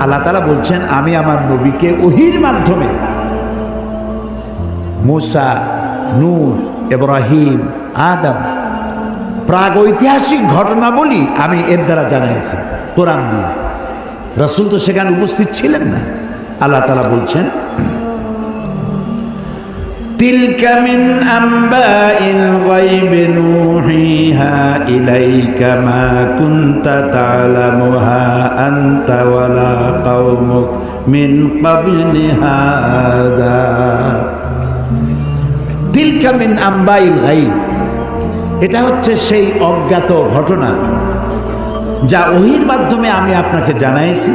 আল্লাহ তাআলা বলছেন আমি আমার নবীকে ওহীর মাধ্যমে মুসা, নূহ, ইব্রাহিম, আদম প্রাগৈতিহাসিক ঘটনাবলী আমি এর দ্বারা জানাইছি কোরআন দিয়ে। রাসূল তো সেখানে উপস্থিত ছিলেন না। আল্লাহ তাআলা বলছেন তিলকা মিন আম্বাইল গায়বি নূহিহা ইলাইকা মা কুনতা তা'লামুহা আনতা ওয়ালা কওমুক মিন ক্বাবলি হাদা। তিলকা মিন আম্বাইল গায়ব, এটা হচ্ছে সেই অজ্ঞাত ঘটনা যা ওহীর মাধ্যমে আমি আপনাকে জানাইছি।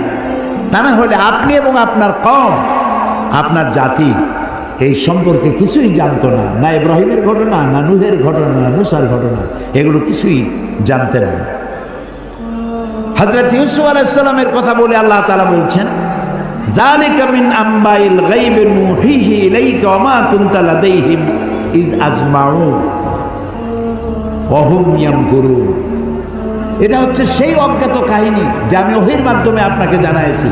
তা না হলে আপনি এবং আপনার কওম, আপনার জাতি এই সম্পর্কে কিছুই জানতো না। না ইব্রাহিমের ঘটনা, না নূহের ঘটনা, না মুসার ঘটনা, এগুলো কিছুই জানতেন না। হযরত ইউসুফ আলাইহিস সালামের কথা বলে আল্লাহ তাআলা বলছেন যালিকা মিন আম্বাইল গায়বি নূহিহি ইলাইকা ওয়া মা কুনতা লাদাইহিম ইজ আজমাউ ওয়া হুম ইয়ামকুরুন। এটা হচ্ছে সেই অজ্ঞাত কাহিনী যা আমি ওহীর মাধ্যমে আপনাকে জানাইছি।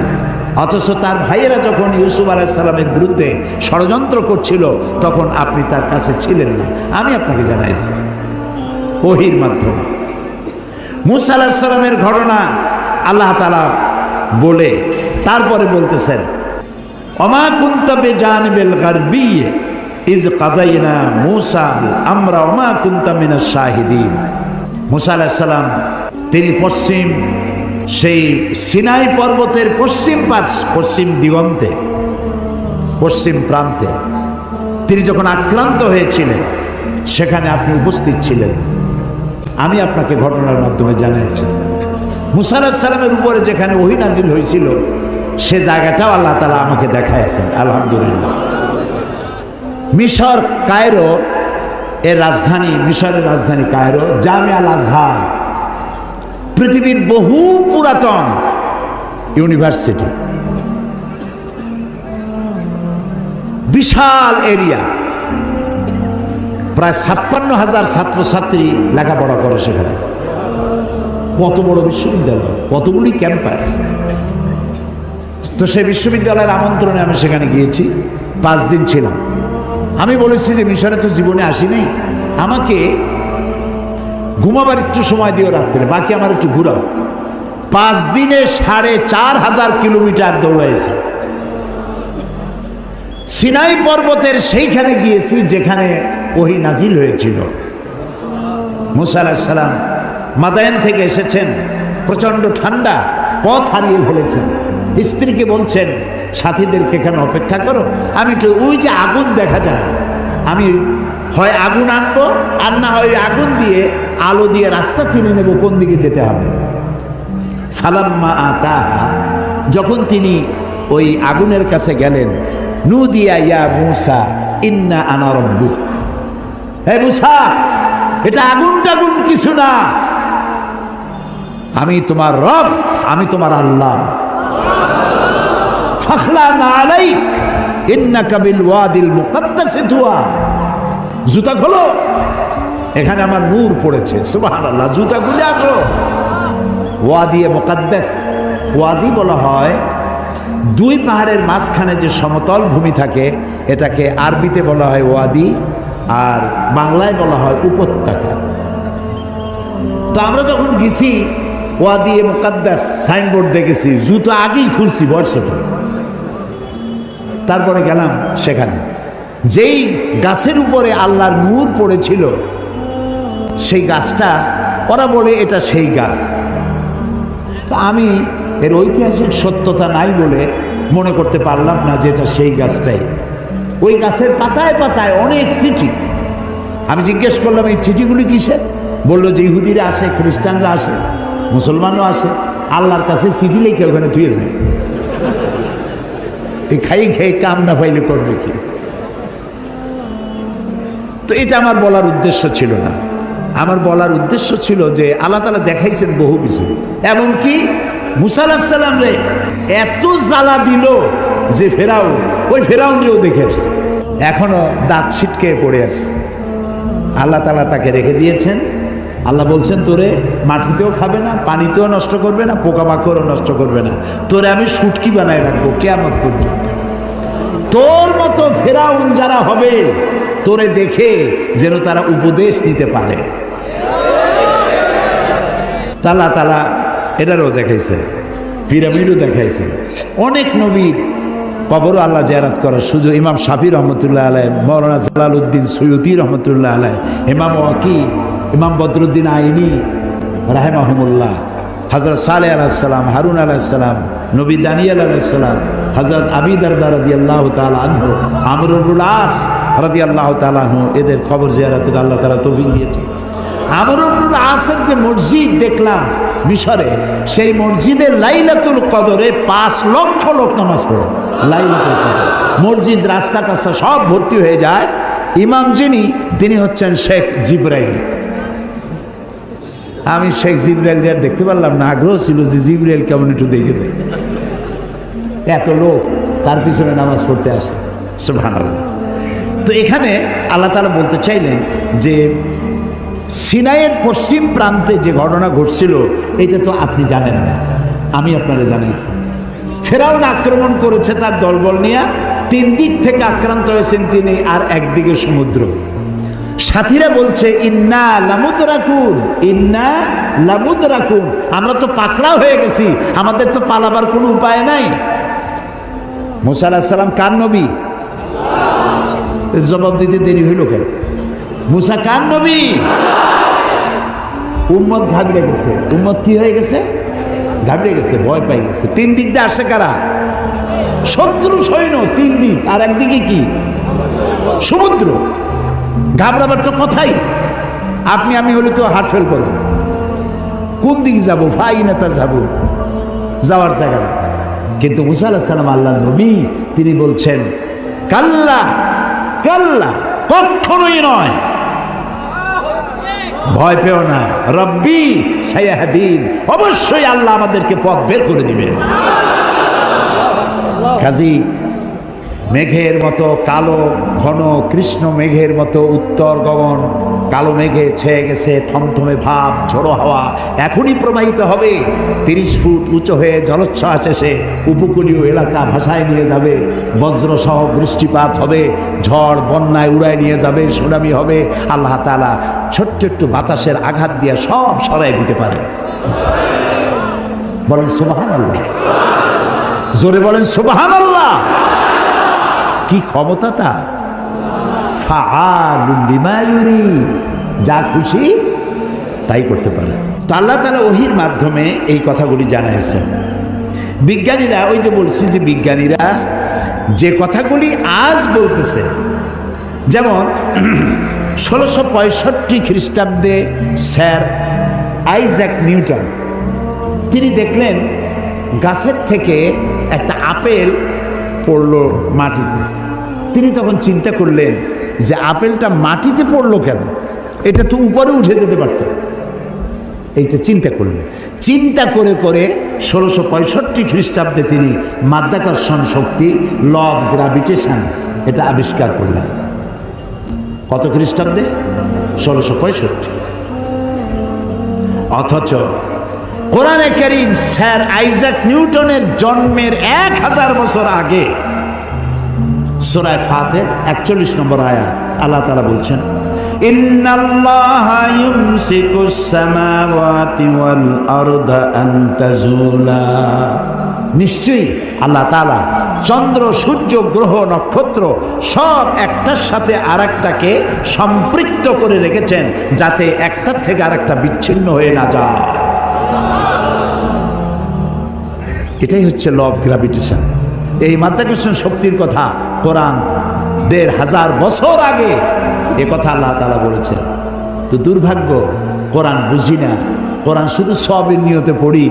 অথচ তার ভাইয়েরা যখন ইউসুফ আলাইহিস সালামের বিরুদ্ধে ষড়যন্ত্র করছিল তখন আপনি তার কাছে ছিলেন না, আমি আপনাকে জানাইছি ওহীর মাধ্যমে। মুসা আলাইহিস সালামের ঘটনা আল্লাহ তাআলা বলে তারপরে বলতেছেন ওমা কুনতা বিজানিবিল গারবিয়্যি ইজ কাদাইনা মুসা আমরা ওমা কুনতা মিনাশ শাহিদিন। মুসা আলাইহিস সালাম তিনি পশ্চিম সেই সিনাই পর্বতের পশ্চিম দিগন্তে, পশ্চিম প্রান্তে তিনি যখন আক্রান্ত হয়েছিলেন সেখানে আপনি উপস্থিত ছিলেন। আমি আপনাকে ঘটনার মাধ্যমে জানাইছি। মুসা আলাইহিস সালামের উপরে যেখানে ওহী নাজিল হয়েছিল সে জায়গাটাও আল্লাহ তাআলা আমাকে দেখাইছেন। আলহামদুলিল্লাহ। মিশর কায়রো এর রাজধানী, মিশরের রাজধানী কায়রো, জামিয়া আল আজহার পৃথিবীর বহু পুরাতন ইউনিভার্সিটি, বিশাল এরিয়া, প্রায় 56,000 ছাত্রছাত্রী লেখাপড়া করে সেখানে। কত বড় বিশ্ববিদ্যালয়, কতগুলি ক্যাম্পাস। তো সেই বিশ্ববিদ্যালয়ের আমন্ত্রণে আমি সেখানে গিয়েছি, 5 দিন ছিলাম। আমি বলেছি যে মিশরে তো জীবনে আসিনি, আমাকে ঘুমাবার একটু সময় দিও রাত্রে, বাকি আমার একটু ঘুরাও। 5 দিনে 4,500 কিলোমিটার দৌড়াইছি। সিনাই পর্বতের সেইখানে গিয়েছি যেখানে ওহী নাজিল হয়েছিল। মুসা আলাইহিস সালাম মাদায়েন থেকে এসেছেন, প্রচণ্ড ঠান্ডা, পথ হারিয়ে ফেলেছেন। স্ত্রীকে বলছেন সাথীদেরকে এখানে অপেক্ষা করো, আমি একটু ওই যে আগুন দেখা যায়, আমি হয় আগুন আনবো আর না হয় আগুন দিয়ে আলো দিয়ে রাস্তা চিনে নেব কোন দিকে যেতে হবে। ফালাম্মা আতাহা, যখন তিনি ওই আগুনের কাছে গেলেন, নুদিয়া ইয়া মুসা ইন্না আনা রাব্বুক, হে মুসা এটা আগুন টাগুন কিছু না, আমি তোমার রব, আমি তোমার আল্লাহ। ফাখলানা আলাইক ইন্নাকা বিল ওয়াদিল মুকদ্দাসি তুয়া, জুতা খোলো, এখানে আমার নূর পড়েছে। সুবহানাল্লাহ, জুতা খুলে আসো। ওয়াদি মুকদ্দাস, ওয়াদি বলা হয় 2 পাহাড়ের মাঝখানে যে সমতল ভূমি থাকে এটাকে আরবিতে বলা হয় ওয়াদি, আর বাংলায় বলা হয় উপত্যকা। তো আমরা যখন গেছি ওয়াদি মুকদ্দাস সাইনবোর্ড দেখেছি, জুতো আগেই খুলছি বর্ষটা। তারপরে গেলাম সেখানে, যেই গাছের উপরে আল্লাহর নূর পড়েছিল সেই গাছটা, ওরা বলে এটা সেই গাছ। তো আমি এর ঐতিহাসিক সত্যতা নাই বলে মনে করতে পারলাম না যে এটা সেই গাছটাই। ওই গাছের পাতায় পাতায় অনেক চিঠি। আমি জিজ্ঞেস করলাম এই চিঠিগুলি কিসের? বললো যে ইহুদিরা আসে, খ্রিস্টানরা আসে, মুসলমানও আসে, আল্লাহর কাছে চিঠি লিখে ওখানে ধুয়ে যায়। এই খাই খেয়ে কাম না পাইলে করবে কি? তো এটা আমার বলার উদ্দেশ্য ছিল না। আমার বলার উদ্দেশ্য ছিল যে আল্লাহ তাআলা দেখাইছেন বহু কিছু, এমনকি মুসা আলাইহিস সালাম রে এত জ্বালা দিল যে ফেরাউন, ওই ফেরাউনকেও দেখে আসছে, এখনো দাঁত ছিটকে পড়ে আছে। আল্লাহ তাআলা তাকে রেখে দিয়েছেন আল্লাহ বলছেন তোরে মাটিতেও খাবে না, পানিতেও নষ্ট করবে না, পোকামাকড়ও নষ্ট করবে না, তোরে আমি শুটকি বানায় রাখবো কিয়ামত পর্যন্ত। তোর মতো ফেরাউন যারা হবে তোরে দেখে যেন তারা উপদেশ নিতে পারে। আল্লাহ তাআলা এটারও দেখাইছেন, পিরামিডও দেখাইছেন। অনেক নবীর কবরও আল্লাহ জিয়ারত করার সুযোগ। ইমাম শাফি রহমতুল্লাহ আলাইহ, মৌলানা জালালউদ্দিন সৈয়দী রহমতুল্লাহ আলাইহ, ইমাম ওয়াকি, ইমাম বদরুদ্দিন আইনি রাহিমাহুমুল্লাহ, হযরত সালেহ আলাইহিস সালাম, হারুন আলাইহিস সালাম, নবী দানিয়েল আলাইহিস সালাম, হযরত আবী দারদা রাদিয়াল্লাহু তাআলা আনহু, আমর ইবনুল আস রাদিয়াল্লাহু তাআলা আনহু, এদের কবর জিয়ারতের আল্লাহ তাআলা তৌফিক দিয়েছেন। আমর ইবনুল আসের যে মসজিদ দেখলাম মিশরে, সেই মসজিদে লাইলাতুল কদরে 5 লক্ষ লোক নামাজ পড়ে। লাইলাতুল কদর মসজিদ, রাস্তা টাস্তা সব ভর্তি হয়ে যায়। ইমাম যিনি, তিনি হচ্ছেন শেখ জিবরাইল। আমি শেখ জিবরাইল দেখতে পারলাম না, আগ্রহ ছিল যে জিবরাইল কেমন একটু দেখে যাই। এত লোক তার পিছনে নামাজ পড়তে আসে, সুবহানাল্লাহ। তো এখানে আল্লাহ তাআলা বলতে চাইলেন যে সিনাইয়ের পশ্চিম প্রান্তে যে ঘটনা ঘটছিল এটা তো আপনি জানেন না, আমি আপনারে জানাইছি। ফেরাউন আক্রমণ করেছে তার দলবল নিয়ে, 3 দিক থেকে আক্রান্ত হয়েছেন তিনি, আর একদিকে সমুদ্র। সাথীরা বলছে ইন্না লামুদরাকুন, ইন্না লামুদরাকুন, আমরা তো পাকড়াও হয়ে গেছি, আমাদের তো পালাবার কোনো উপায় নাই। মুসা আলাইহিস সালাম কার নবী? জবাব দিতে দেরি হইল কেন? মুসা কার নবী? উম্মত ঘাবড়ে গেছে। উম্মত কি হয়ে গেছে? ঘাবড়ে গেছে, ভয় পাই গেছে। 3 দিক দিয়ে আসছে কারা? শত্রু সৈন্য 3 দিক, আর একদিকে কি? সমুদ্র। ঘাবড়াবার তো কথাই, আপনি আমি হলে তো হার্ট ফেল করবো। কোন দিকে যাবো? ফাইনাতা যাবো, যাওয়ার জায়গা নেই। কিন্তু মুসা আলাইহিস সালাম আল্লাহর নবী, তিনি বলছেন কাল্লা কাল্লা, কখনোই নয়, ভয় পেও না, রব্বি সায়াহদিন, অবশ্যই আল্লাহ আমাদেরকে পথ বের করে দিবেন। কাজী মেঘের মতো কালো ঘন কৃষ্ণ মেঘের মতো উত্তর গগন কালো মেঘে ছেয়ে গেছে, থমথমে ভাব, ঝোড়ো হাওয়া এখনই প্রবাহিত হবে। 30 ফুট উঁচু হয়ে জলোচ্ছ্বাস এসে উপকূলীয় এলাকা ভাসায় নিয়ে যাবে, বজ্রসহ বৃষ্টিপাত হবে, ঝড় বন্যায় উড়ায় নিয়ে যাবে, সুনামি হবে। আল্লাহ তাআলা ছোট্ট একটু বাতাসের আঘাত দিয়ে সব সরাই দিতে পারেন। বলেন সুবহানাল্লাহ, জোরে বলেন সুবহানাল্লাহ। কি ক্ষমতা তার! ফাআলুল লিমা ইউরিদ, যা খুশি তাই করতে পারে। তো আল্লাহ তাআলা ওহীর মাধ্যমে এই কথাগুলি জানাইছেন। বিজ্ঞানীরা, ওই যে বলছি যে বিজ্ঞানীরা যে কথাগুলি আজ বলতেছে, যেমন 1665 খ্রিস্টাব্দে স্যার আইজ্যাক নিউটন, তিনি দেখলেন গাছের থেকে একটা আপেল পড়লো মাটিতে। তিনি তখন চিন্তা করলেন যে আপেলটা মাটিতে পড়লো কেন, এটা তো উপরে উঠে যেতে পারত। এইটা চিন্তা করলেন। চিন্তা করে করে 1665 খ্রিস্টাব্দে তিনি মাধ্যাকর্ষণ শক্তি, ল অফ গ্র্যাভিটেশন, এটা আবিষ্কার করলেন। কত খ্রিস্টাব্দে? 1665। অথচ কোরআনে কারীম স্যার আইজ্যাক নিউটনের জন্মের 1000 বছর আগে সূরা ফাতির 41 নম্বর আয়াত আল্লাহ তাআলা বলছেন, ইন্নাল্লাহা ইউমসিকুস সামাওয়াতি ওয়াল আরদা আন তাজুলা, নিশ্চয়ই আল্লাহ তাআলা চন্দ্র, সূর্য, গ্রহ, নক্ষত্র সব একটার সাথে আরেকটাকে সম্পৃক্ত করে রেখেছেন, যাতে একটার থেকে আরেকটা বিচ্ছিন্ন হয়ে না যায়। এটাই হচ্ছে ল অফ গ্র্যাভিটেশন। এই মাধ্যাকর্ষণ শক্তির কথা কোরআন 1500 বছর আগে এ কথা আল্লাহ তাআলা বলেছেন। তো দুর্ভাগ্য, কোরআন বুঝি না, কোরআন শুধু সবের নিয়তে পড়ি।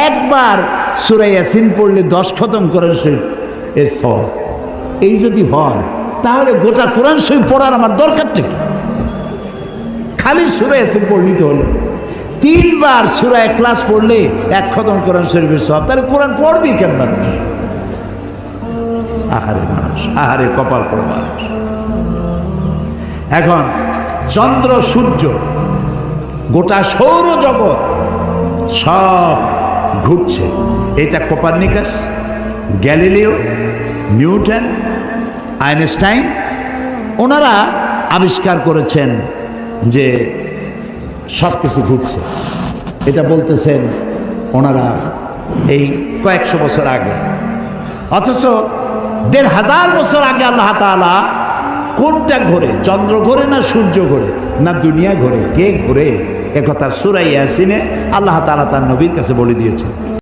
একবার সূরা ইয়াসিন পড়লে 10 খতম কোরআন শরীফ এর সব। এই যদি হয় তাহলে গোটা কোরআন শরীফ পড়ার আমার দরকারটা কি? খালি সূরা ইয়াসিন পড়লেই তো হলো। 3 বার সূরা ইখলাস পড়লে 1 খতম কোরআন শরীফের সব। তাহলে কোরআন পড়বি কেন মানুষ? আহারে মানুষ, আহারে কপাল পড়া মানুষ। এখন চন্দ্র, সূর্য গোটা সৌরজগৎ সব ঘুরছে। এটা কোপারনিকাস, গ্যালিলিও, নিউটন, আইনস্টাইন ওনারা আবিষ্কার করেছেন যে সব কিছু ঘুরছে। এটা বলতেছেন ওনারা এই কয়েকশো বছর আগে। অথচ ১,৫০০ বছর আগে আল্লাহ তাআলা কোনটা ঘোরে, চন্দ্র ঘোরে না সূর্য ঘোরে না দুনিয়া ঘোরে, কে ঘোরে, একথা সূরা ইয়াসিনে আল্লাহ তাআলা তার নবীর কাছে বলে দিয়েছেন।